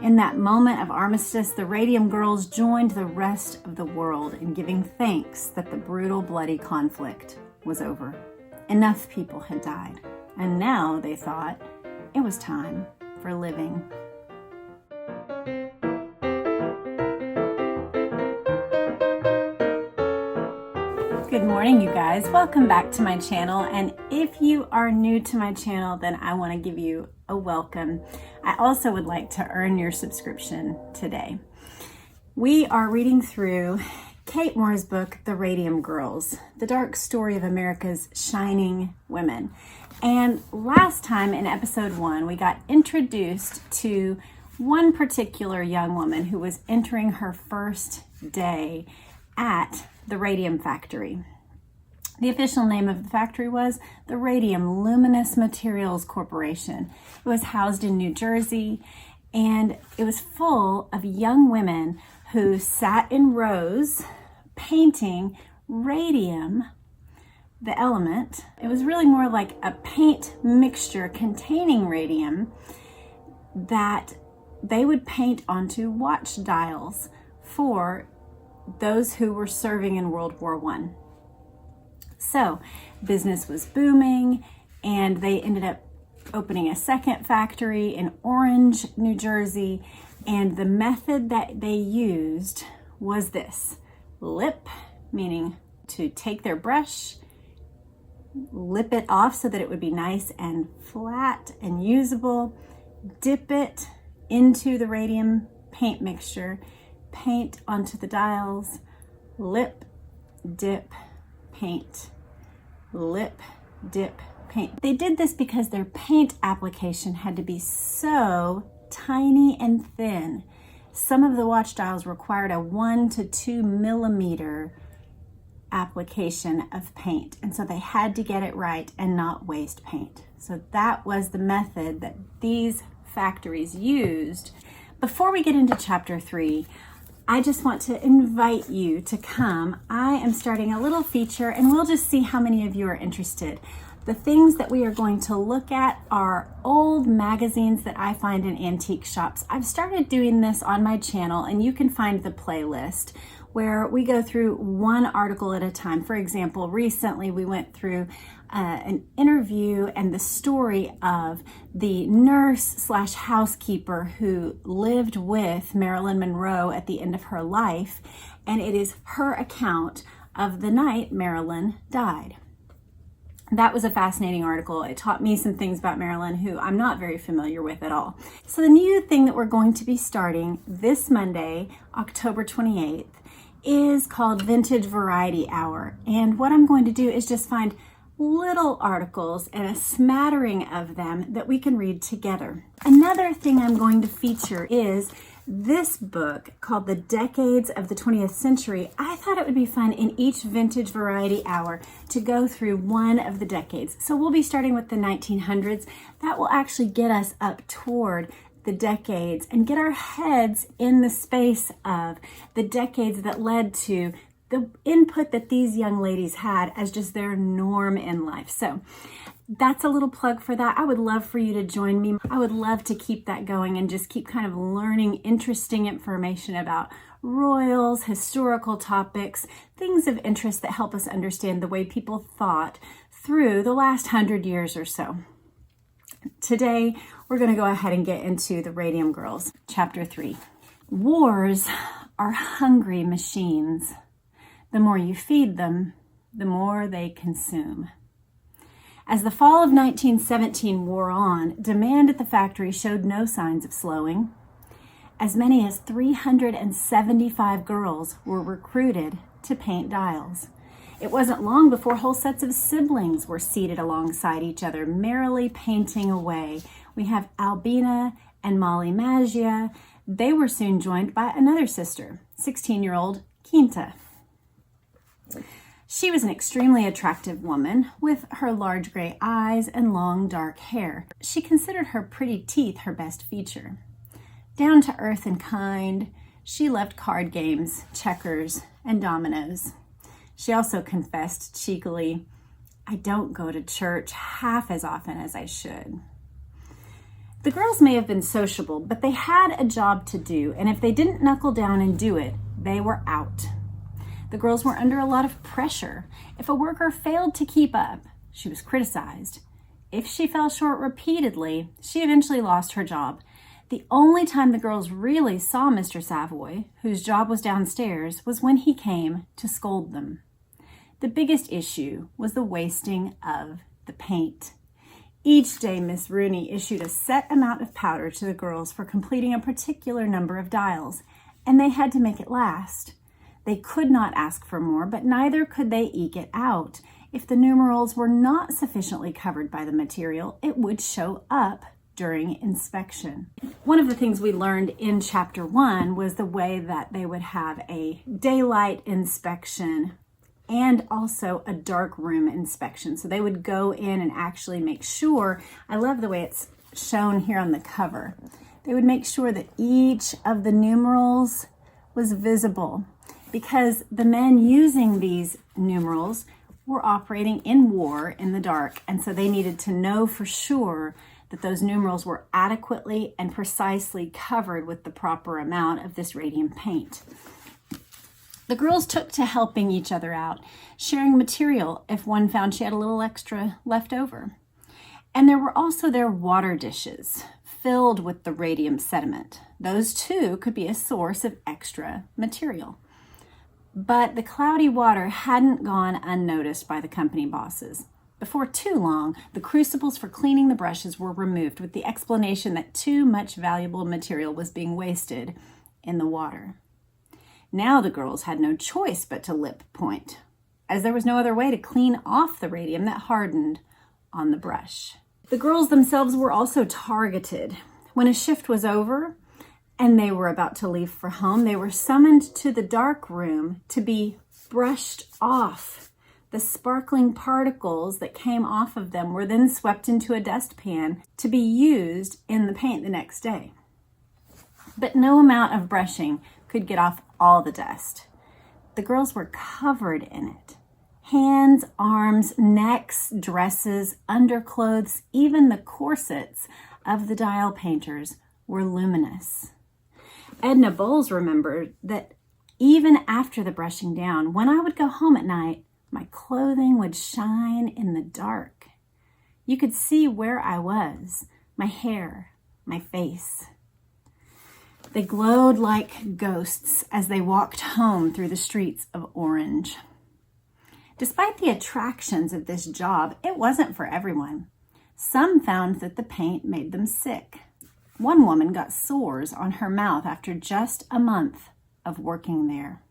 In that moment of armistice, the Radium Girls joined the rest of the world in giving thanks that the brutal, bloody conflict was over. Enough people had died, and now, they thought, it was time for living. Good morning, you guys. Welcome back to my channel. And if you are new to my channel, then I want to give you a welcome. I also would like to earn your subscription today. We are reading through Kate Moore's book, The Radium Girls, the dark story of America's shining women. And last time in episode 1, we got introduced to one particular young woman who was entering her first day at the radium factory. The official name of the factory was the Radium Luminous Materials Corporation. It was housed in New Jersey, and it was full of young women who sat in rows painting radium, the element. It was really more like a paint mixture containing radium that they would paint onto watch dials for those who were serving in World War I. So business was booming, and they ended up opening a second factory in Orange, New Jersey. And the method that they used was this: lip, meaning to take their brush, lip it off so that it would be nice and flat and usable, dip it into the radium paint mixture, paint onto the dials, lip, dip, paint, lip, dip, paint. They did this because their paint application had to be so tiny and thin. Some of the watch dials required a 1 to 2 millimeter application of paint, and so they had to get it right and not waste paint. So that was the method that these factories used. Before we get into chapter 3, I just want to invite you to come. I am starting a little feature, and we'll just see how many of you are interested. The things that we are going to look at are old magazines that I find in antique shops. I've started doing this on my channel, and you can find the playlist where we go through one article at a time. For example, recently we went through an interview and the story of the nurse/housekeeper who lived with Marilyn Monroe at the end of her life, and it is her account of the night Marilyn died. That was a fascinating article. It taught me some things about Marilyn, who I'm not very familiar with at all. So the new thing that we're going to be starting this Monday, October 28th, is called Vintage Variety Hour. And what I'm going to do is just find little articles and a smattering of them that we can read together. Another thing I'm going to feature is this book called The Decades of the 20th Century. I thought it would be fun in each Vintage Variety Hour to go through one of the decades. So we'll be starting with the 1900s. That will actually get us up toward the decades and get our heads in the space of the decades that led to the input that these young ladies had as just their norm in life. So that's a little plug for that. I would love for you to join me. I would love to keep that going and just keep kind of learning interesting information about royals, historical topics, things of interest that help us understand the way people thought through the last 100 years or so. Today, we're going to go ahead and get into the Radium Girls. Chapter 3. Wars are hungry machines. The more you feed them, the more they consume. As the fall of 1917 wore on, demand at the factory showed no signs of slowing. As many as 375 girls were recruited to paint dials. It wasn't long before whole sets of siblings were seated alongside each other, merrily painting away. We have Albina and Molly Maggia. They were soon joined by another sister, 16-year-old Quinta. She was an extremely attractive woman with her large gray eyes and long dark hair. She considered her pretty teeth her best feature. Down to earth and kind, she loved card games, checkers, and dominoes. She also confessed cheekily, "I don't go to church half as often as I should." The girls may have been sociable, but they had a job to do, and if they didn't knuckle down and do it, they were out. The girls were under a lot of pressure. If a worker failed to keep up, she was criticized. If she fell short repeatedly, she eventually lost her job. The only time the girls really saw Mr. Savoy, whose job was downstairs, was when he came to scold them. The biggest issue was the wasting of the paint. Each day, Miss Rooney issued a set amount of powder to the girls for completing a particular number of dials, and they had to make it last. They could not ask for more, but neither could they eke it out. If the numerals were not sufficiently covered by the material, it would show up during inspection. One of the things we learned in chapter 1 was the way that they would have a daylight inspection and also a dark room inspection. So they would go in and actually make sure, I love the way it's shown here on the cover, they would make sure that each of the numerals was visible, because the men using these numerals were operating in war in the dark, and so they needed to know for sure that those numerals were adequately and precisely covered with the proper amount of this radium paint. The girls took to helping each other out, sharing material if one found she had a little extra left over. And there were also their water dishes filled with the radium sediment. Those too could be a source of extra material. But the cloudy water hadn't gone unnoticed by the company bosses. Before too long, the crucibles for cleaning the brushes were removed with the explanation that too much valuable material was being wasted in the water. Now the girls had no choice but to lip point, as there was no other way to clean off the radium that hardened on the brush. The girls themselves were also targeted. When a shift was over and they were about to leave for home, they were summoned to the dark room to be brushed off. The sparkling particles that came off of them were then swept into a dustpan to be used in the paint the next day. But no amount of brushing could get off all the dust. The girls were covered in it. Hands, arms, necks, dresses, underclothes, even the corsets of the dial painters were luminous. Edna Bowles remembered that even after the brushing down, when I would go home at night, my clothing would shine in the dark. You could see where I was, my hair, my face. They glowed like ghosts as they walked home through the streets of Orange. Despite the attractions of this job, it wasn't for everyone. Some found that the paint made them sick. One woman got sores on her mouth after just a month of working there.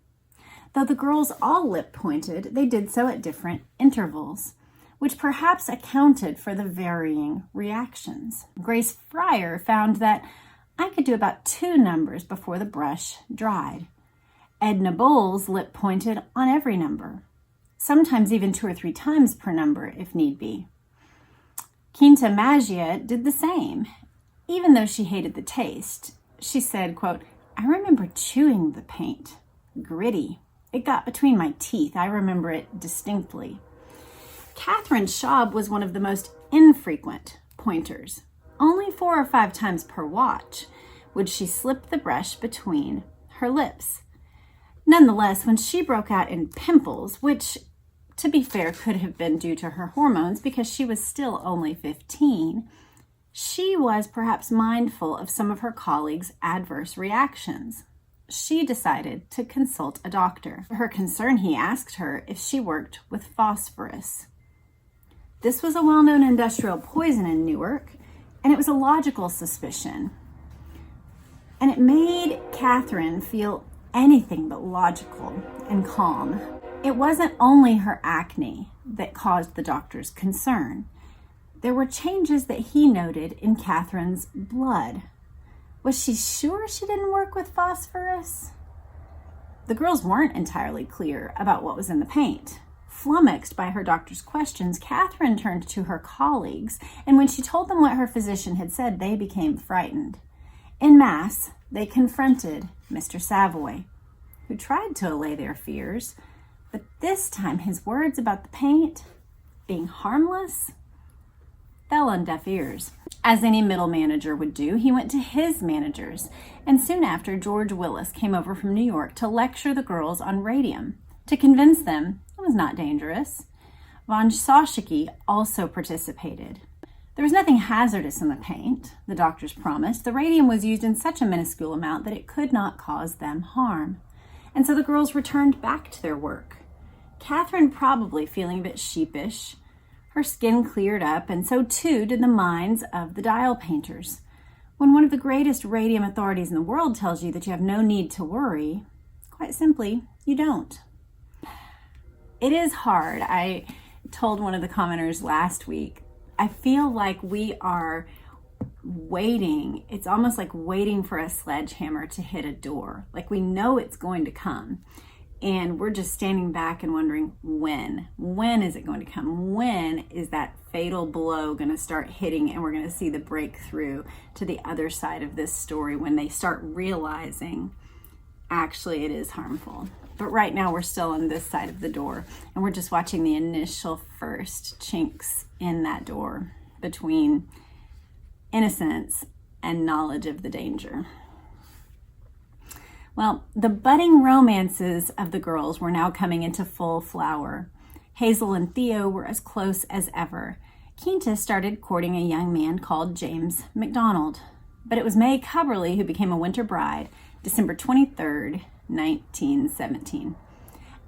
Though the girls all lip pointed, they did so at different intervals, which perhaps accounted for the varying reactions. Grace Fryer found that I could do about 2 numbers before the brush dried. Edna Bowles lip pointed on every number, sometimes even 2 or 3 times per number if need be. Quinta Magia did the same. Even though she hated the taste, she said, quote, "I remember chewing the paint. Gritty. It got between my teeth. I remember it distinctly." Catherine Schaub was one of the most infrequent pointers. Only 4 or 5 times per watch would she slip the brush between her lips. Nonetheless, when she broke out in pimples, which, to be fair, could have been due to her hormones because she was still only 15, she was perhaps mindful of some of her colleagues' adverse reactions. She decided to consult a doctor. For her concern, he asked her if she worked with phosphorus. This was a well-known industrial poison in Newark, and it was a logical suspicion. And it made Catherine feel anything but logical and calm. It wasn't only her acne that caused the doctor's concern. There were changes that he noted in Catherine's blood. Was she sure she didn't work with phosphorus? The girls weren't entirely clear about what was in the paint. Flummoxed by her doctor's questions, Catherine turned to her colleagues, and when she told them what her physician had said, they became frightened. En masse, they confronted Mr. Savoy, who tried to allay their fears, but this time his words about the paint being harmless, fell on deaf ears. As any middle manager would do, he went to his managers, and soon after, George Willis came over from New York to lecture the girls on radium, to convince them it was not dangerous. Von Sauschke also participated. There was nothing hazardous in the paint, the doctors promised. The radium was used in such a minuscule amount that it could not cause them harm. And so the girls returned back to their work. Catherine probably feeling a bit sheepish. Her skin cleared up, and so too did the minds of the dial painters. When one of the greatest radium authorities in the world tells you that you have no need to worry, quite simply, you don't. It is hard. I told one of the commenters last week, I feel like we are waiting. It's almost like waiting for a sledgehammer to hit a door. Like we know it's going to come. And we're just standing back and wondering when. When is it going to come? When is that fatal blow going to start hitting and we're going to see the breakthrough to the other side of this story when they start realizing actually it is harmful. But right now we're still on this side of the door and we're just watching the initial first chinks in that door between innocence and knowledge of the danger. Well, the budding romances of the girls were now coming into full flower. Hazel and Theo were as close as ever. Quinta started courting a young man called James MacDonald. But it was May Cubberley who became a winter bride, December 23rd, 1917.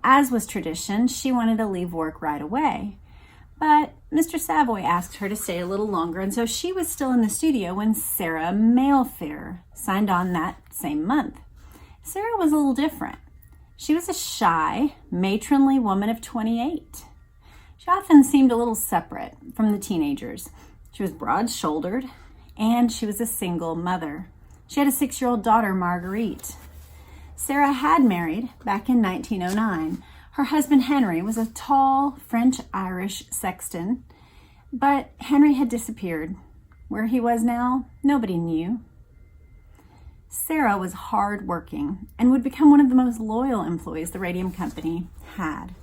As was tradition, she wanted to leave work right away. But Mr. Savoy asked her to stay a little longer, and so she was still in the studio when Sarah Mailfair signed on that same month. Sarah was a little different. She was a shy, matronly woman of 28. She often seemed a little separate from the teenagers. She was broad-shouldered, and she was a single mother. She had a 6-year-old daughter, Marguerite. Sarah had married back in 1909. Her husband, Henry, was a tall French-Irish sexton, but Henry had disappeared. Where he was now, nobody knew. Sarah was hard-working and would become one of the most loyal employees the Radium Company had.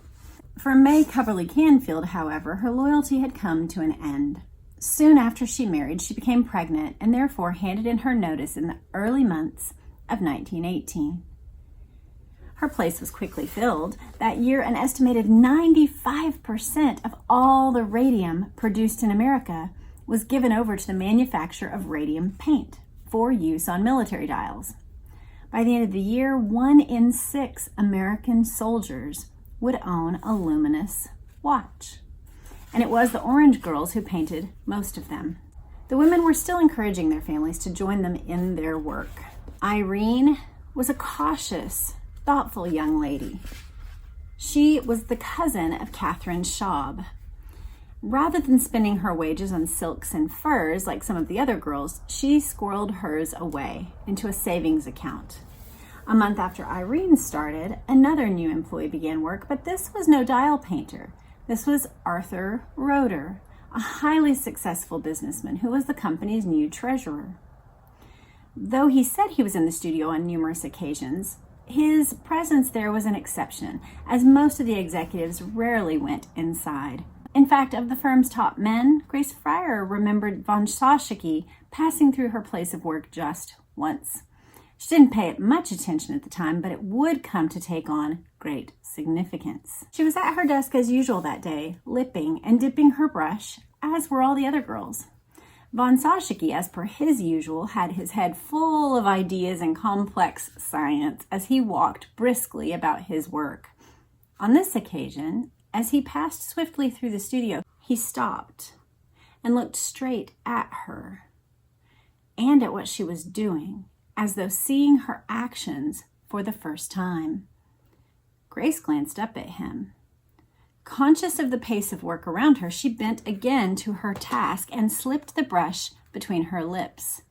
For May Cubberley Canfield, however, her loyalty had come to an end. Soon after she married, she became pregnant and therefore handed in her notice in the early months of 1918. Her place was quickly filled. That year, an estimated 95% of all the radium produced in America was given over to the manufacture of radium paint for use on military dials. By the end of the year, 1 in 6 American soldiers would own a luminous watch. And it was the Orange Girls who painted most of them. The women were still encouraging their families to join them in their work. Irene was a cautious, thoughtful young lady. She was the cousin of Catherine Schaub. Rather than spending her wages on silks and furs like some of the other girls, she squirreled hers away into a savings account. A month after Irene started, another new employee began work, but this was no dial painter. This was Arthur Roeder, a highly successful businessman who was the company's new treasurer. Though he said he was in the studio on numerous occasions, his presence there was an exception, as most of the executives rarely went inside. In fact, of the firm's top men, Grace Fryer remembered von Sauschke passing through her place of work just once. She didn't pay it much attention at the time, but it would come to take on great significance. She was at her desk as usual that day, lipping and dipping her brush, as were all the other girls. Von Sauschke, as per his usual, had his head full of ideas and complex science as he walked briskly about his work. On this occasion, as he passed swiftly through the studio, he stopped and looked straight at her and at what she was doing, as though seeing her actions for the first time. Grace glanced up at him. Conscious of the pace of work around her, she bent again to her task and slipped the brush between her lips.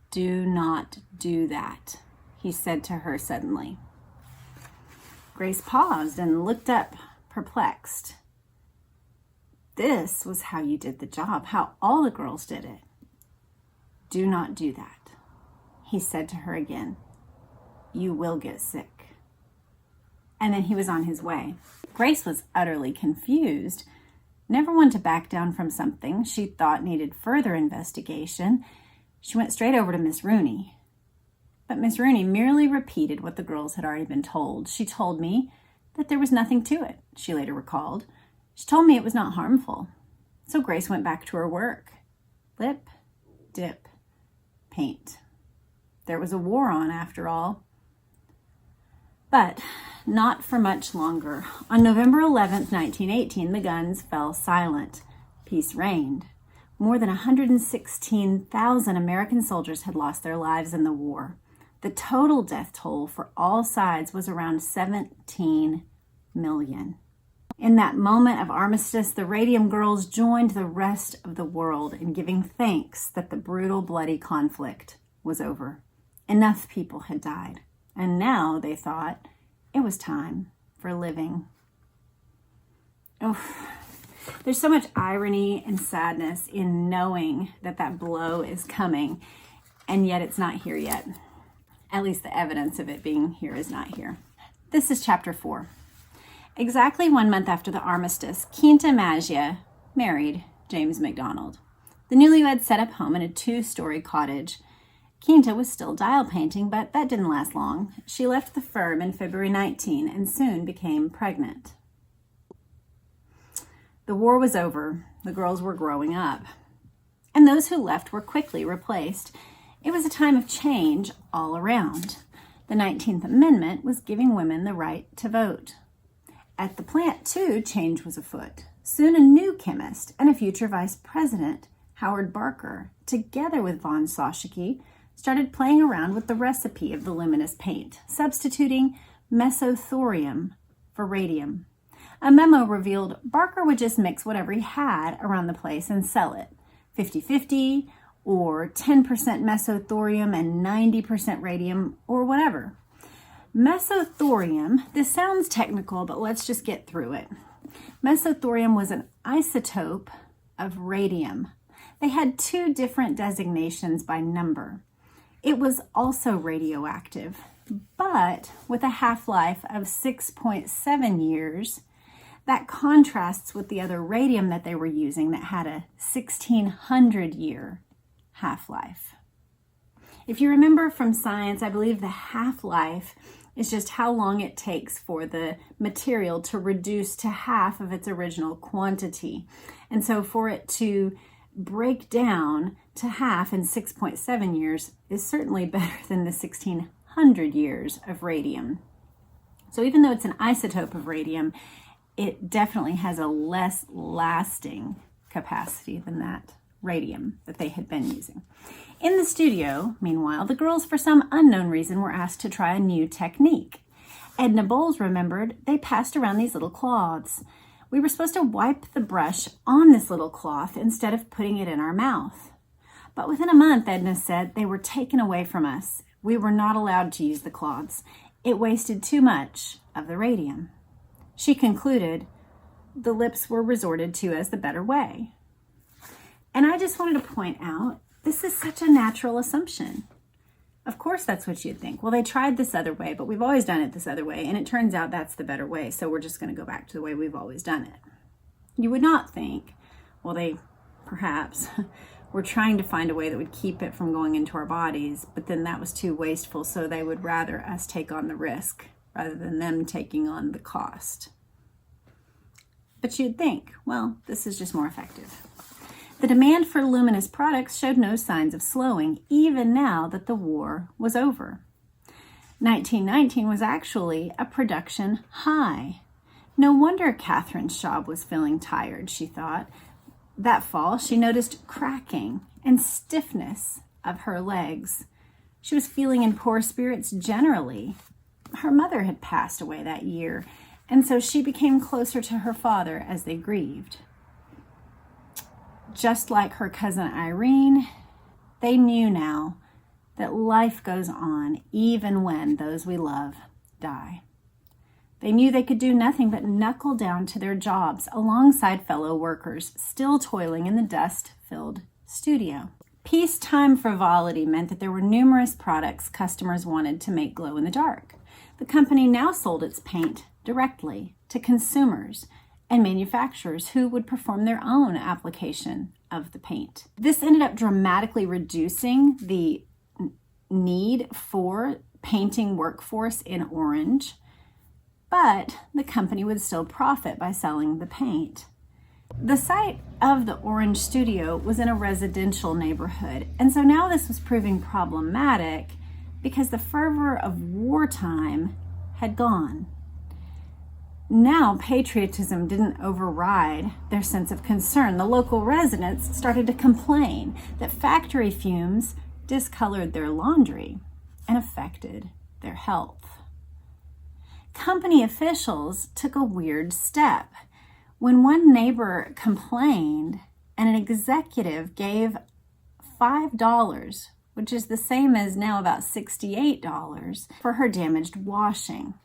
"Do not do that," he said to her suddenly. Grace paused and looked up, perplexed. This was how you did the job, how all the girls did it. "Do not do that," he said to her again. "You will get sick." And then he was on his way. Grace was utterly confused. Never one to back down from something she thought needed further investigation, she went straight over to Miss Rooney. But Miss Rooney merely repeated what the girls had already been told. She told me that there was nothing to it, she later recalled. She told me it was not harmful. So Grace went back to her work. Lip, dip, paint. There was a war on, after all. But not for much longer. On November 11th, 1918, the guns fell silent. Peace reigned. More than 116,000 American soldiers had lost their lives in the war. The total death toll for all sides was around 17 million. In that moment of armistice, the Radium Girls joined the rest of the world in giving thanks that the brutal, bloody conflict was over. Enough people had died, and now, they thought, it was time for living. There's so much irony and sadness in knowing that that blow is coming, and yet it's not here yet. At least the evidence of it being here is not here. This is chapter 4. Exactly 1 month after the armistice, Quinta Magia married James MacDonald. The newlyweds set up home in a 2-story cottage. Quinta was still dial painting, but that didn't last long. She left the firm in February 19 and soon became pregnant. The war was over. The girls were growing up. And those who left were quickly replaced. It was a time of change all around. The 19th Amendment was giving women the right to vote. At the plant, too, change was afoot. Soon a new chemist and a future vice president, Howard Barker, together with von Soschke, started playing around with the recipe of the luminous paint, substituting mesothorium for radium. A memo revealed Barker would just mix whatever he had around the place and sell it, 50-50 or 10% mesothorium and 90% radium or whatever. Mesothorium, this sounds technical, but let's just get through it. Mesothorium was an isotope of radium. They had 2 different designations by number. It was also radioactive, but with a half-life of 6.7 years. That contrasts with the other radium that they were using that had a 1,600-year half-life. If you remember from science, I believe the half-life is just how long it takes for the material to reduce to half of its original quantity. And so for it to break down to half in 6.7 years is certainly better than the 1,600 years of radium. So even though it's an isotope of radium, it definitely has a less lasting capacity than that radium that they had been using. In the studio, meanwhile, the girls, for some unknown reason, were asked to try a new technique. Edna Bowles remembered they passed around these little cloths. We were supposed to wipe the brush on this little cloth instead of putting it in our mouth. But within a month, Edna said, they were taken away from us. We were not allowed to use the cloths. It wasted too much of the radium. She concluded the lips were resorted to as the better way. And I just wanted to point out, this is such a natural assumption. Of course, that's what you'd think. Well, they tried this other way, but we've always done it this other way, and it turns out that's the better way, so we're just going to go back to the way we've always done it. You would not think, well, they perhaps were trying to find a way that would keep it from going into our bodies, but then that was too wasteful, so they would rather us take on the risk rather than them taking on the cost. But you'd think, well, this is just more effective. The demand for luminous products showed no signs of slowing, even now that the war was over. 1919 was actually a production high. No wonder Catherine Schaub was feeling tired, she thought. That fall, she noticed cracking and stiffness of her legs. She was feeling in poor spirits generally. Her mother had passed away that year, and so she became closer to her father as they grieved. Just like her cousin Irene, they knew now that life goes on even when those we love die. They knew they could do nothing but knuckle down to their jobs alongside fellow workers, still toiling in the dust-filled studio. Peacetime frivolity meant that there were numerous products customers wanted to make glow in the dark. The company now sold its paint directly to consumers and manufacturers who would perform their own application of the paint. This ended up dramatically reducing the need for painting workforce in orange, but the company would still profit by selling the paint. The site of the Orange Studio was in a residential neighborhood, and so now this was proving problematic because the fervor of wartime had gone. Now patriotism didn't override their sense of concern. The local residents started to complain that factory fumes discolored their laundry and affected their health. Company officials took a weird step. When one neighbor complained and an executive gave $5, which is the same as now about $68, for her damaged washing.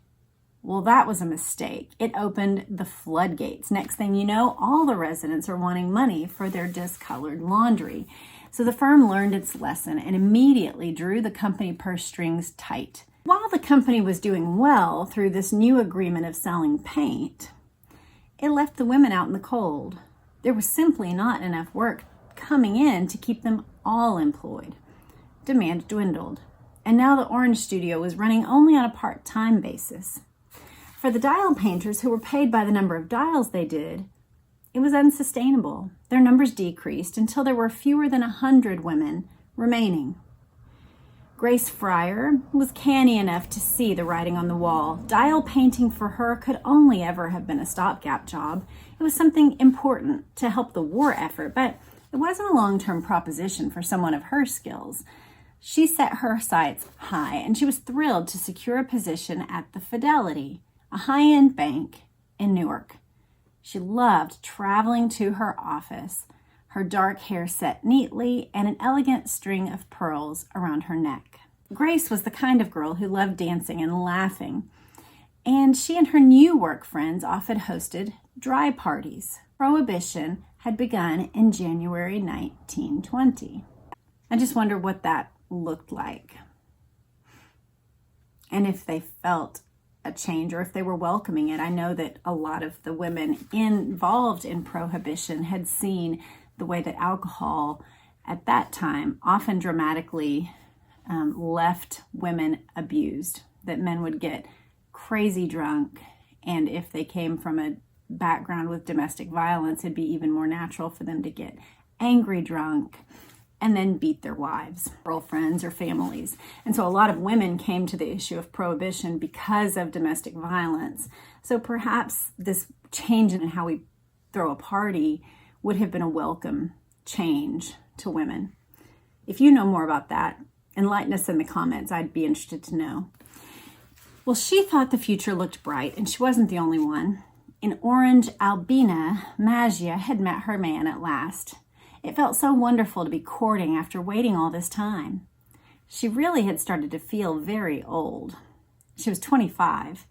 Well, that was a mistake. It opened the floodgates. Next thing you know, all the residents are wanting money for their discolored laundry. So the firm learned its lesson and immediately drew the company purse strings tight. While the company was doing well through this new agreement of selling paint, it left the women out in the cold. There was simply not enough work coming in to keep them all employed. Demand dwindled, and now the Orange Studio was running only on a part-time basis. For the dial painters who were paid by the number of dials they did, it was unsustainable. Their numbers decreased until there were fewer than 100 women remaining. Grace Fryer was canny enough to see the writing on the wall. Dial painting for her could only ever have been a stopgap job. It was something important to help the war effort, but it wasn't a long-term proposition for someone of her skills. She set her sights high, and she was thrilled to secure a position at the Fidelity, a high-end bank in Newark. She loved traveling to her office, her dark hair set neatly, and an elegant string of pearls around her neck. Grace was the kind of girl who loved dancing and laughing, and she and her new work friends often hosted dry parties. Prohibition had begun in January 1920. I just wonder what that looked like, and if they felt a change or if they were welcoming it. I know that a lot of the women involved in Prohibition had seen the way that alcohol at that time often dramatically left women abused, that men would get crazy drunk, and if they came from a background with domestic violence, it'd be even more natural for them to get angry drunk and then beat their wives, girlfriends, or families. And so a lot of women came to the issue of prohibition because of domestic violence. So perhaps this change in how we throw a party would have been a welcome change to women. If you know more about that, enlighten us in the comments. I'd be interested to know. Well, she thought the future looked bright, and she wasn't the only one. In Orange, Albina Maggia had met her man at last. It felt so wonderful to be courting after waiting all this time. She really had started to feel very old. She was 25,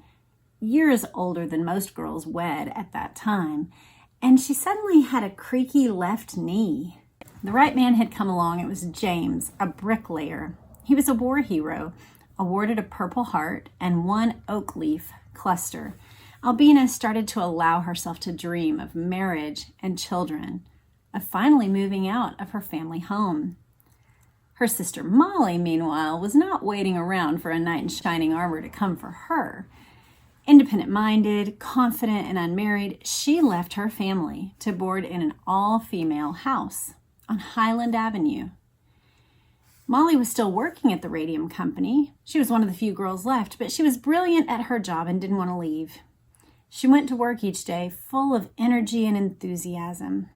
years older than most girls wed at that time, and she suddenly had a creaky left knee. The right man had come along. It was James, a bricklayer. He was a war hero, awarded a Purple Heart and 1 oak leaf cluster. Albina started to allow herself to dream of marriage and children, of finally moving out of her family home. Her sister Molly, meanwhile, was not waiting around for a knight in shining armor to come for her. Independent-minded, confident, and unmarried, she left her family to board in an all-female house on Highland Avenue. Molly was still working at the Radium Company. She was one of the few girls left, but she was brilliant at her job and didn't want to leave. She went to work each day full of energy and enthusiasm.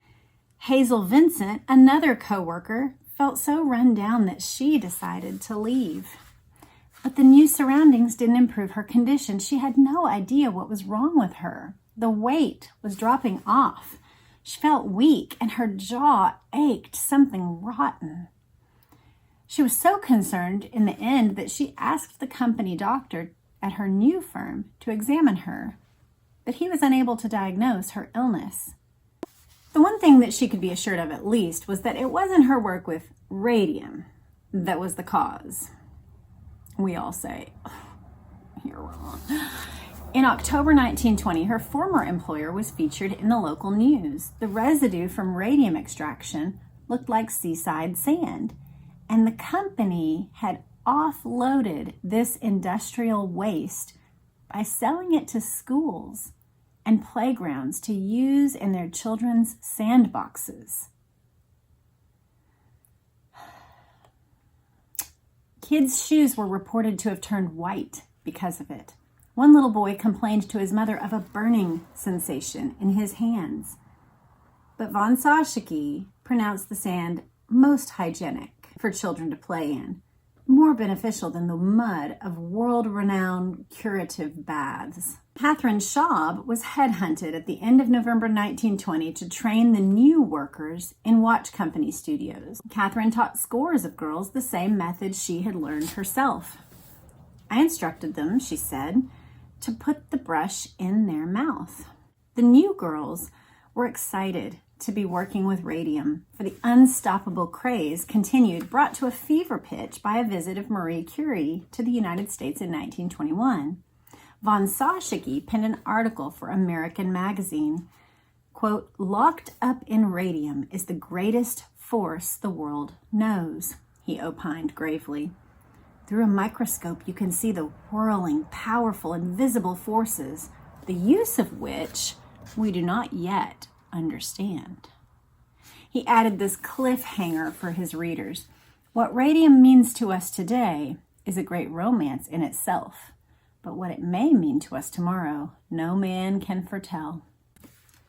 Hazel Vincent, another co-worker, felt so run down that she decided to leave. But the new surroundings didn't improve her condition. She had no idea what was wrong with her. The weight was dropping off. She felt weak and her jaw ached, something rotten. She was so concerned in the end that she asked the company doctor at her new firm to examine her, but he was unable to diagnose her illness. The one thing that she could be assured of at least was that it wasn't her work with radium that was the cause. We all say, oh, you're wrong. In October 1920, her former employer was featured in the local news. The residue from radium extraction looked like seaside sand, and the company had offloaded this industrial waste by selling it to schools and playgrounds to use in their children's sandboxes. Kids' shoes were reported to have turned white because of it. One little boy complained to his mother of a burning sensation in his hands. But von Saschke pronounced the sand most hygienic for children to play in, more beneficial than the mud of world-renowned curative baths. Catherine Schaub was headhunted at the end of November 1920 to train the new workers in watch company studios. Catherine taught scores of girls the same methods she had learned herself. I instructed them, she said, to put the brush in their mouth. The new girls were excited to be working with radium, for the unstoppable craze continued, brought to a fever pitch by a visit of Marie Curie to the United States in 1921. Von Saschke penned an article for American Magazine, quote, "Locked up in radium is the greatest force the world knows," he opined gravely. "Through a microscope, you can see the whirling, powerful, invisible forces, the use of which we do not yet understand." He added this cliffhanger for his readers. "What radium means to us today is a great romance in itself, but what it may mean to us tomorrow, no man can foretell."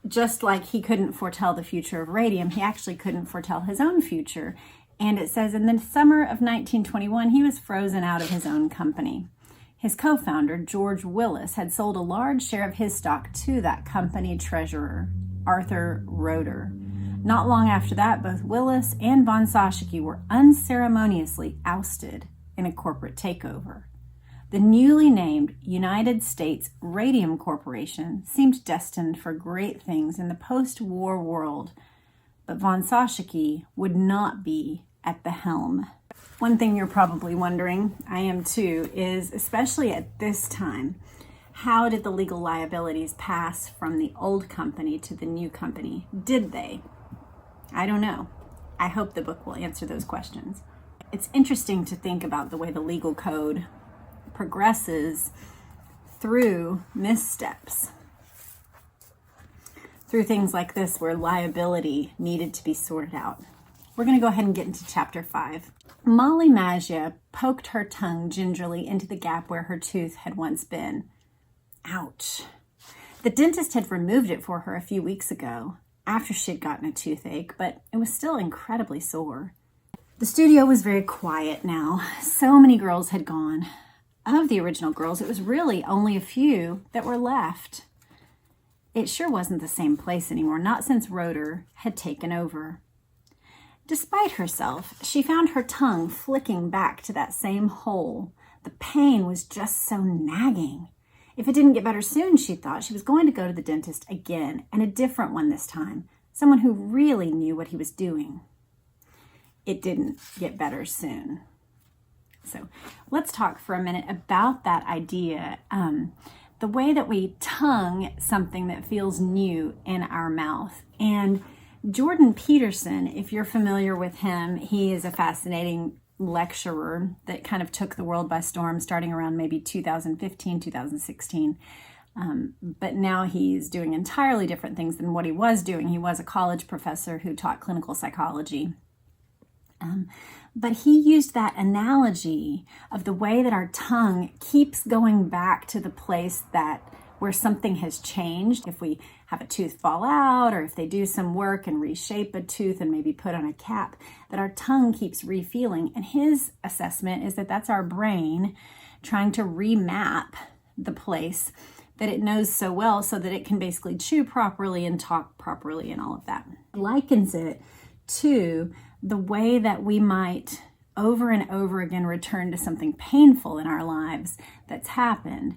Just like he couldn't foretell the future of radium, he actually couldn't foretell his own future. And it says in the summer of 1921, he was frozen out of his own company. His co-founder, George Willis, had sold a large share of his stock to that company treasurer, Arthur Roeder. Not long after that, both Willis and von Saschke were unceremoniously ousted in a corporate takeover. The newly named United States Radium Corporation seemed destined for great things in the post-war world, but von Saschke would not be at the helm. One thing you're probably wondering, I am too, is especially at this time, how did the legal liabilities pass from the old company to the new company? Did they? I don't know. I hope the book will answer those questions. It's interesting to think about the way the legal code progresses through missteps, through things like this where liability needed to be sorted out. We're going to go ahead and get into chapter 5. Molly Maggio poked her tongue gingerly into the gap where her tooth had once been. Ouch. The dentist had removed it for her a few weeks ago after she'd gotten a toothache, but it was still incredibly sore. The studio was very quiet now. So many girls had gone. Of the original girls, it was really only a few that were left. It sure wasn't the same place anymore, not since Roeder had taken over. Despite herself, she found her tongue flicking back to that same hole. The pain was just so nagging. If it didn't get better soon, she thought, she was going to go to the dentist again, and a different one this time, someone who really knew what he was doing. It didn't get better soon. So let's talk for a minute about that idea, the way that we tongue something that feels new in our mouth. And Jordan Peterson, if you're familiar with him, he is a fascinating lecturer that kind of took the world by storm starting around maybe 2015, 2016. But now he's doing entirely different things than what he was doing. He was a college professor who taught clinical psychology. But he used that analogy of the way that our tongue keeps going back to the place where something has changed. If we have a tooth fall out, or if they do some work and reshape a tooth and maybe put on a cap, that our tongue keeps refeeling. And his assessment is that that's our brain trying to remap the place that it knows so well so that it can basically chew properly and talk properly and all of that. He likens it to the way that we might over and over again return to something painful in our lives that's happened,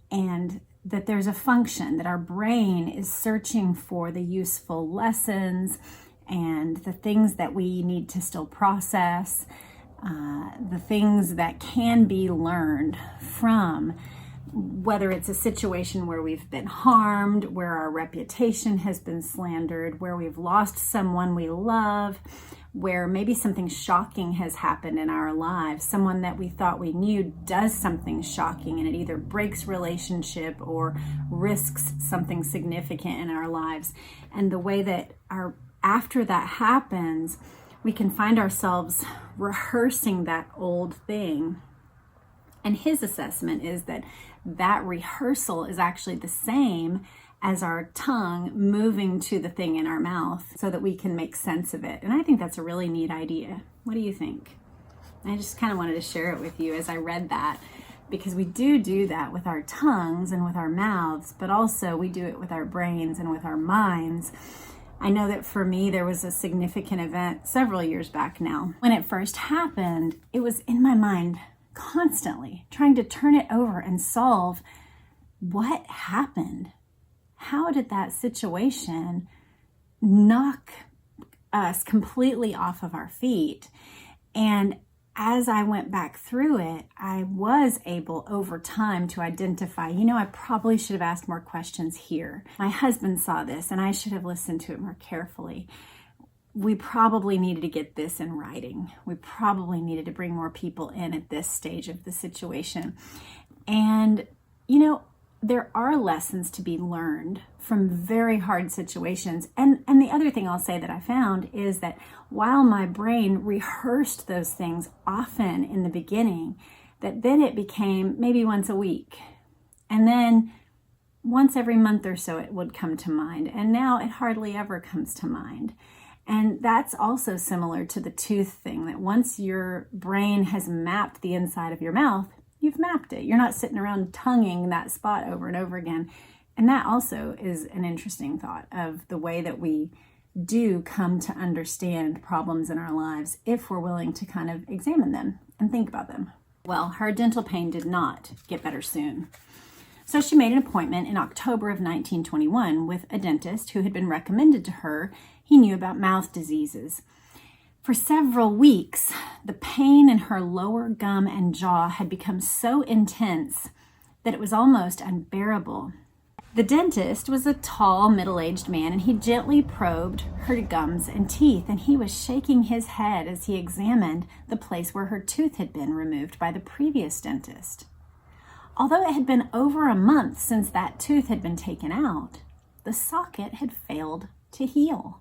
and that there's a function that our brain is searching for the useful lessons and the things that we need to still process, the things that can be learned from whether it's a situation where we've been harmed, where our reputation has been slandered, where we've lost someone we love, where maybe something shocking has happened in our lives, someone that we thought we knew does something shocking, and it either breaks relationship or risks something significant in our lives. And the way that after that happens, we can find ourselves rehearsing that old thing. And his assessment is that that rehearsal is actually the same as our tongue moving to the thing in our mouth so that we can make sense of it. And I think that's a really neat idea. What do you think? I just kind of wanted to share it with you as I read that, because we do that with our tongues and with our mouths, but also we do it with our brains and with our minds. I know that for me, there was a significant event several years back now. When it first happened, it was in my mind constantly, trying to turn it over and solve what happened. How did that situation knock us completely off of our feet? And as I went back through it, I was able over time to identify, I probably should have asked more questions here. My husband saw this and I should have listened to it more carefully. We probably needed to get this in writing. We probably needed to bring more people in at this stage of the situation. And, there are lessons to be learned from very hard situations. And the other thing I'll say that I found is that while my brain rehearsed those things often in the beginning, that then it became maybe once a week. And then once every month or so it would come to mind. And now it hardly ever comes to mind. And that's also similar to the tooth thing, that once your brain has mapped the inside of your mouth, you've mapped it. You're not sitting around tonguing that spot over and over again. And that also is an interesting thought of the way that we do come to understand problems in our lives if we're willing to kind of examine them and think about them. Well, her dental pain did not get better soon. So she made an appointment in October of 1921 with a dentist who had been recommended to her. He knew about mouth diseases. For several weeks, the pain in her lower gum and jaw had become so intense that it was almost unbearable. The dentist was a tall, middle-aged man, and he gently probed her gums and teeth, and he was shaking his head as he examined the place where her tooth had been removed by the previous dentist. Although it had been over a month since that tooth had been taken out, the socket had failed to heal.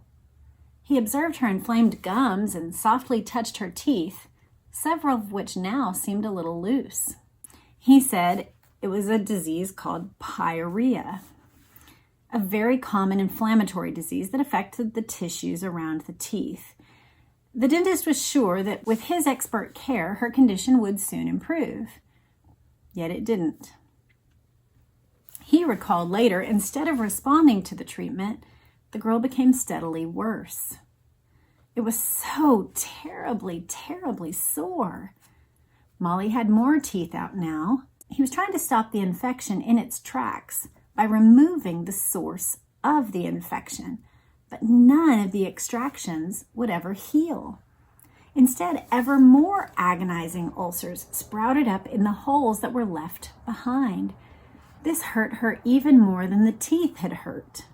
He observed her inflamed gums and softly touched her teeth, several of which now seemed a little loose. He said it was a disease called pyorrhea, a very common inflammatory disease that affected the tissues around the teeth. The dentist was sure that with his expert care, her condition would soon improve. Yet it didn't. He recalled later, instead of responding to the treatment, the girl became steadily worse. It was so terribly, terribly sore. Molly had more teeth out now. He was trying to stop the infection in its tracks by removing the source of the infection, but none of the extractions would ever heal. Instead, ever more agonizing ulcers sprouted up in the holes that were left behind. This hurt her even more than the teeth had hurt.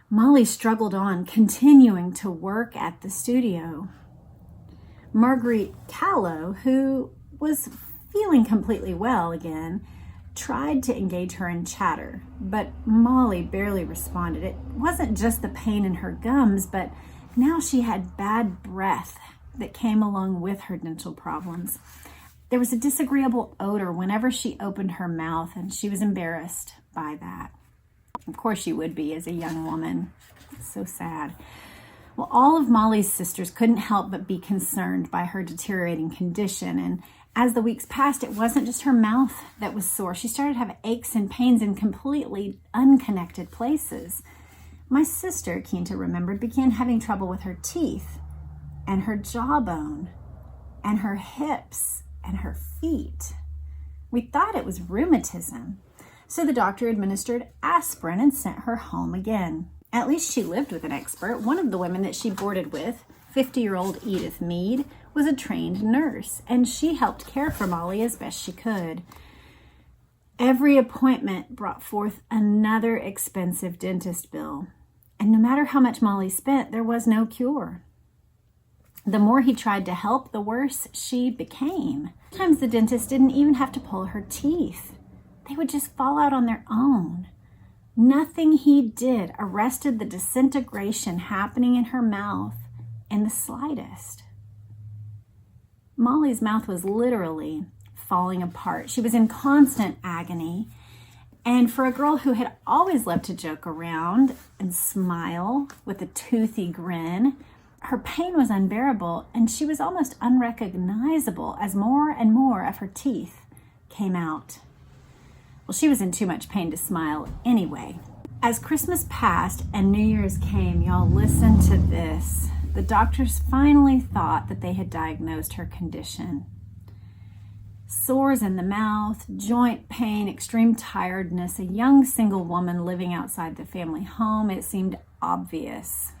Molly struggled on, continuing to work at the studio. Marguerite Callow, who was feeling completely well again, tried to engage her in chatter, but Molly barely responded. It wasn't just the pain in her gums, but now she had bad breath that came along with her dental problems. There was a disagreeable odor whenever she opened her mouth, and she was embarrassed by that. Of course she would be as a young woman. It's so sad. Well, all of Molly's sisters couldn't help but be concerned by her deteriorating condition, and as the weeks passed, it wasn't just her mouth that was sore. She started to have aches and pains in completely unconnected places. My sister, Quinta remembered, began having trouble with her teeth and her jawbone and her hips and her feet. We thought it was rheumatism, so the doctor administered aspirin and sent her home again. At least she lived with an expert. One of the women that she boarded with, 50-year-old Edith Mead, was a trained nurse, and she helped care for Molly as best she could. Every appointment brought forth another expensive dentist bill. And no matter how much Molly spent, there was no cure. The more he tried to help, the worse she became. Sometimes the dentist didn't even have to pull her teeth. They would just fall out on their own. Nothing he did arrested the disintegration happening in her mouth in the slightest. Molly's mouth was literally falling apart. She was in constant agony. And for a girl who had always loved to joke around and smile with a toothy grin, her pain was unbearable, and she was almost unrecognizable as more and more of her teeth came out. Well, she was in too much pain to smile anyway. As Christmas passed and New Year's came, y'all, listen to this. The doctors finally thought that they had diagnosed her condition. Sores in the mouth, joint pain, extreme tiredness, a young single woman living outside the family home. It seemed obvious.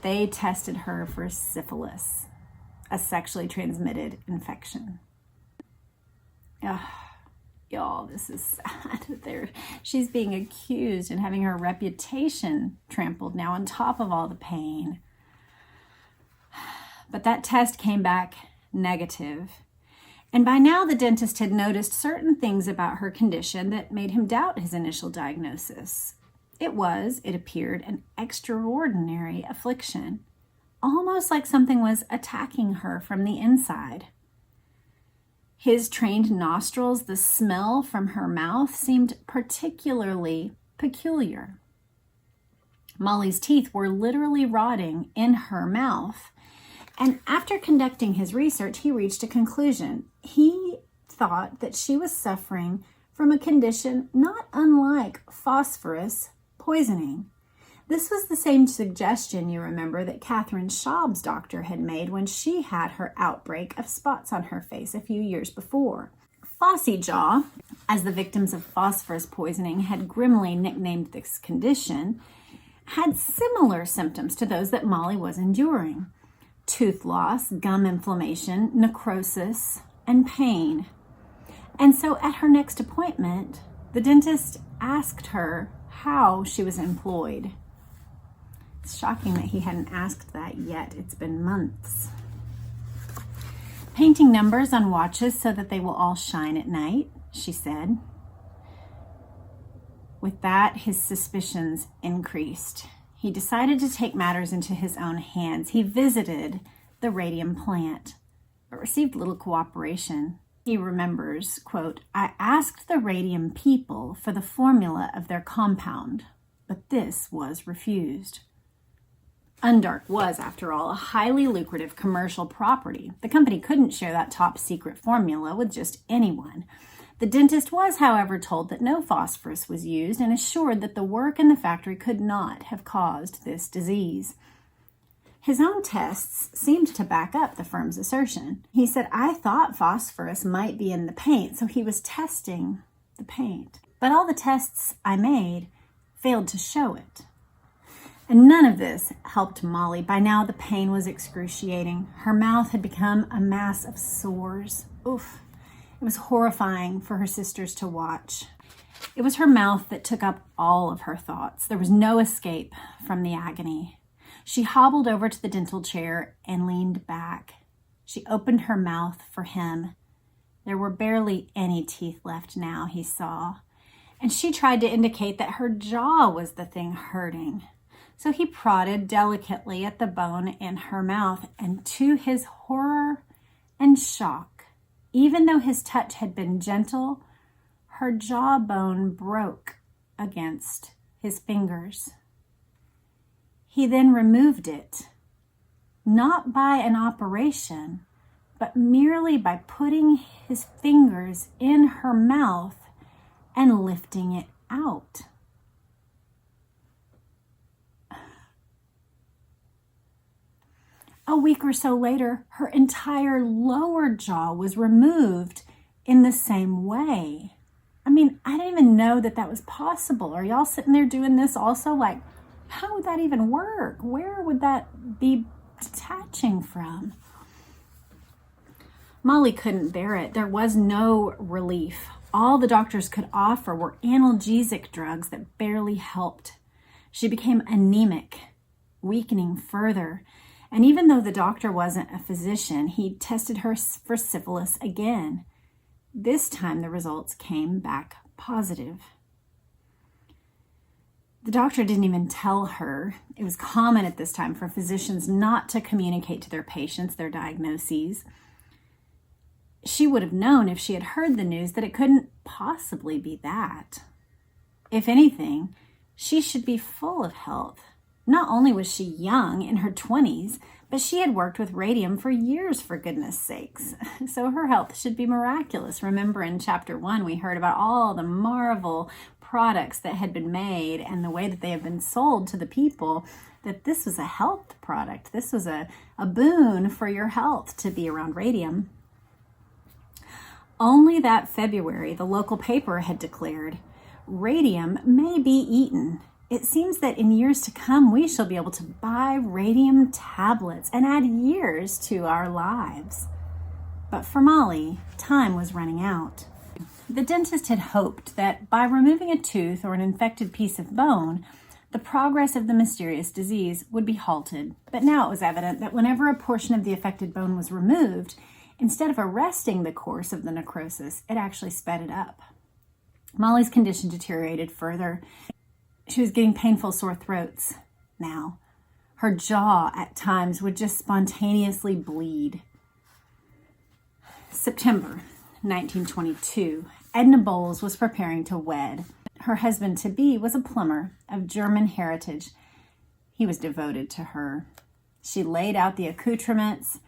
They tested her for syphilis, a sexually transmitted infection. Y'all, this is sad. She's being accused and having her reputation trampled now on top of all the pain. But that test came back negative. And by now the dentist had noticed certain things about her condition that made him doubt his initial diagnosis. It appeared, an extraordinary affliction, almost like something was attacking her from the inside. His trained nostrils, the smell from her mouth seemed particularly peculiar. Molly's teeth were literally rotting in her mouth. And after conducting his research, he reached a conclusion. He thought that she was suffering from a condition not unlike phosphorus poisoning. This was the same suggestion, you remember, that Catherine Schaub's doctor had made when she had her outbreak of spots on her face a few years before. Fossy Jaw, as the victims of phosphorus poisoning had grimly nicknamed this condition, had similar symptoms to those that Molly was enduring: tooth loss, gum inflammation, necrosis, and pain. And so at her next appointment, the dentist asked her how she was employed. It's shocking that he hadn't asked that yet. It's been months. Painting numbers on watches so that they will all shine at night, she said. With that, his suspicions increased. He decided to take matters into his own hands. He visited the radium plant, but received little cooperation. He remembers, quote, "I asked the radium people for the formula of their compound, but this was refused." Undark was, after all, a highly lucrative commercial property. The company couldn't share that top secret formula with just anyone. The dentist was, however, told that no phosphorus was used and assured that the work in the factory could not have caused this disease. His own tests seemed to back up the firm's assertion. He said, "I thought phosphorus might be in the paint, so he was testing the paint. But all the tests I made failed to show it." And none of this helped Molly. By now, the pain was excruciating. Her mouth had become a mass of sores. Oof. It was horrifying for her sisters to watch. It was her mouth that took up all of her thoughts. There was no escape from the agony. She hobbled over to the dental chair and leaned back. She opened her mouth for him. There were barely any teeth left now, he saw. And she tried to indicate that her jaw was the thing hurting. So he prodded delicately at the bone in her mouth, and to his horror and shock, even though his touch had been gentle, her jawbone broke against his fingers. He then removed it, not by an operation, but merely by putting his fingers in her mouth and lifting it out. A week or so later, her entire lower jaw was removed in the same way. I mean, I didn't even know that that was possible. Are y'all sitting there doing this also? Like, how would that even work? Where would that be detaching from? Molly couldn't bear it. There was no relief. All the doctors could offer were analgesic drugs that barely helped. She became anemic, weakening further. And even though the doctor wasn't a physician, he tested her for syphilis again. This time the results came back positive. The doctor didn't even tell her. It was common at this time for physicians not to communicate to their patients their diagnoses. She would have known if she had heard the news that it couldn't possibly be that. If anything, she should be full of health. Not only was she young, in her 20s, but she had worked with radium for years, for goodness sakes. So her health should be miraculous. Remember in chapter 1, we heard about all the marvel products that had been made and the way that they have been sold to the people, that this was a health product. This was a boon for your health to be around radium. Only that February, the local paper had declared, radium may be eaten. It seems that in years to come, we shall be able to buy radium tablets and add years to our lives. But for Molly, time was running out. The dentist had hoped that by removing a tooth or an infected piece of bone, the progress of the mysterious disease would be halted. But now it was evident that whenever a portion of the affected bone was removed, instead of arresting the course of the necrosis, it actually sped it up. Molly's condition deteriorated further. She was getting painful sore throats now. Her jaw at times would just spontaneously bleed. September 1922, Edna Bowles was preparing to wed. Her husband-to-be was a plumber of German heritage. He was devoted to her. She laid out the accoutrements.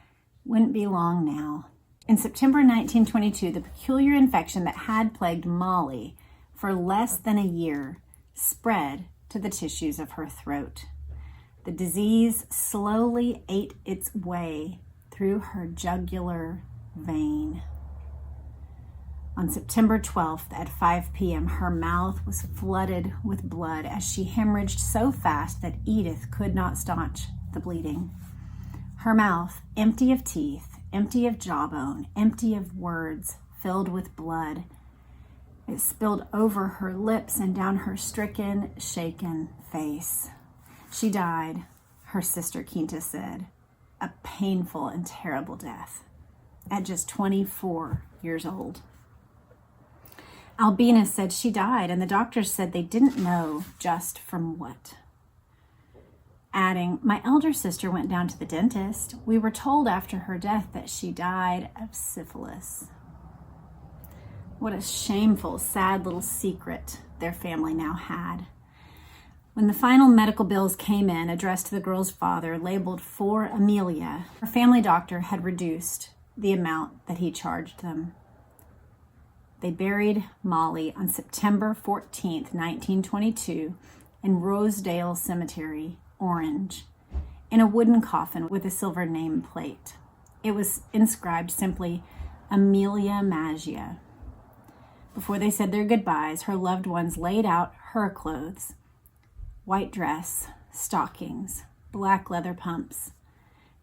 Wouldn't be long now. In September 1922, the peculiar infection that had plagued Molly for less than a year spread to the tissues of her throat. The disease slowly ate its way through her jugular vein. On September 12th at 5 p.m., her mouth was flooded with blood as she hemorrhaged so fast that Edith could not staunch the bleeding. Her mouth, empty of teeth, empty of jawbone, empty of words, filled with blood. It spilled over her lips and down her stricken, shaken face. She died, her sister Quinta said, a painful and terrible death, at just 24 years old. Albina said she died, and the doctors said they didn't know just from what. Adding, my elder sister went down to the dentist. We were told after her death that she died of syphilis. What a shameful, sad little secret their family now had. When the final medical bills came in, addressed to the girl's father, labeled for Amelia, her family doctor had reduced the amount that he charged them. They buried Molly on September 14th, 1922, in Rosedale Cemetery, Orange, in a wooden coffin with a silver nameplate. It was inscribed simply, Amelia Magia. Before they said their goodbyes, her loved ones laid out her clothes, white dress, stockings, black leather pumps.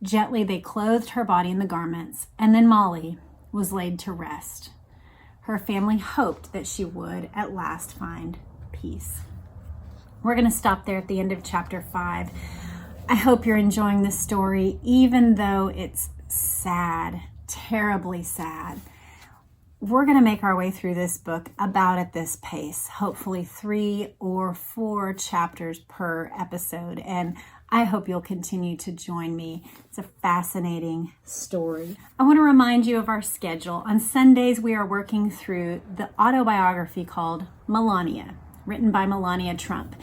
Gently they clothed her body in the garments, and then Molly was laid to rest. Her family hoped that she would at last find peace. We're going to stop there at the end of chapter 5. I hope you're enjoying this story, even though it's sad, terribly sad. We're going to make our way through this book about at this pace, hopefully 3 or 4 chapters per episode, and I hope you'll continue to join me. It's a fascinating story. I want to remind you of our schedule. On Sundays, we are working through the autobiography called Melania, written by Melania Trump.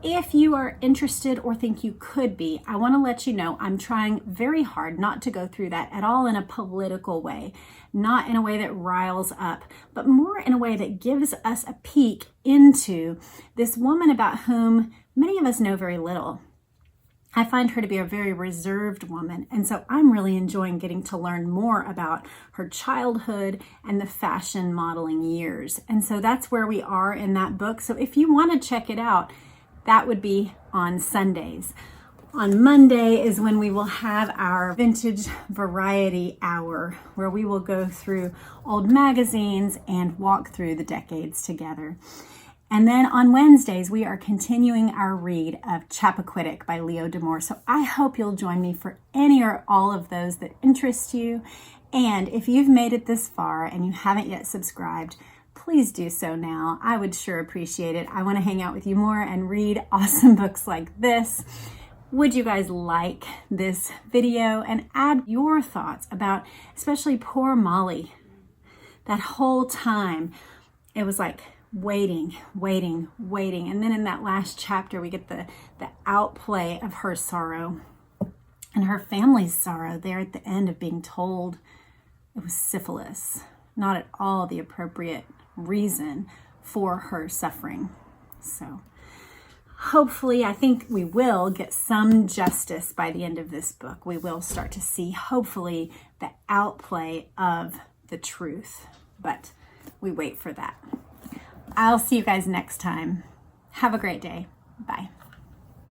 If you are interested or think you could be, I want to let you know I'm trying very hard not to go through that at all in a political way, not in a way that riles up, but more in a way that gives us a peek into this woman about whom many of us know very little. I find her to be a very reserved woman, and so I'm really enjoying getting to learn more about her childhood and the fashion modeling years. And so that's where we are in that book. So if you want to check it out, that would be on Sundays. On Monday is when we will have our vintage variety hour, where we will go through old magazines and walk through the decades together. And then on Wednesdays, we are continuing our read of Chappaquiddick by Leo D'Amour. So I hope you'll join me for any or all of those that interest you. And if you've made it this far and you haven't yet subscribed, please do so now. I would sure appreciate it. I want to hang out with you more and read awesome books like this. Would you guys like this video and add your thoughts about especially poor Molly? That whole time, it was like waiting. And then in that last chapter, we get the outplay of her sorrow and her family's sorrow there at the end of being told it was syphilis. Not at all the appropriate reason for her suffering. So hopefully, I think we will get some justice by the end of this book. We will start to see, hopefully, the outplay of the truth. But we wait for that. I'll see you guys next time. Have a great day. Bye.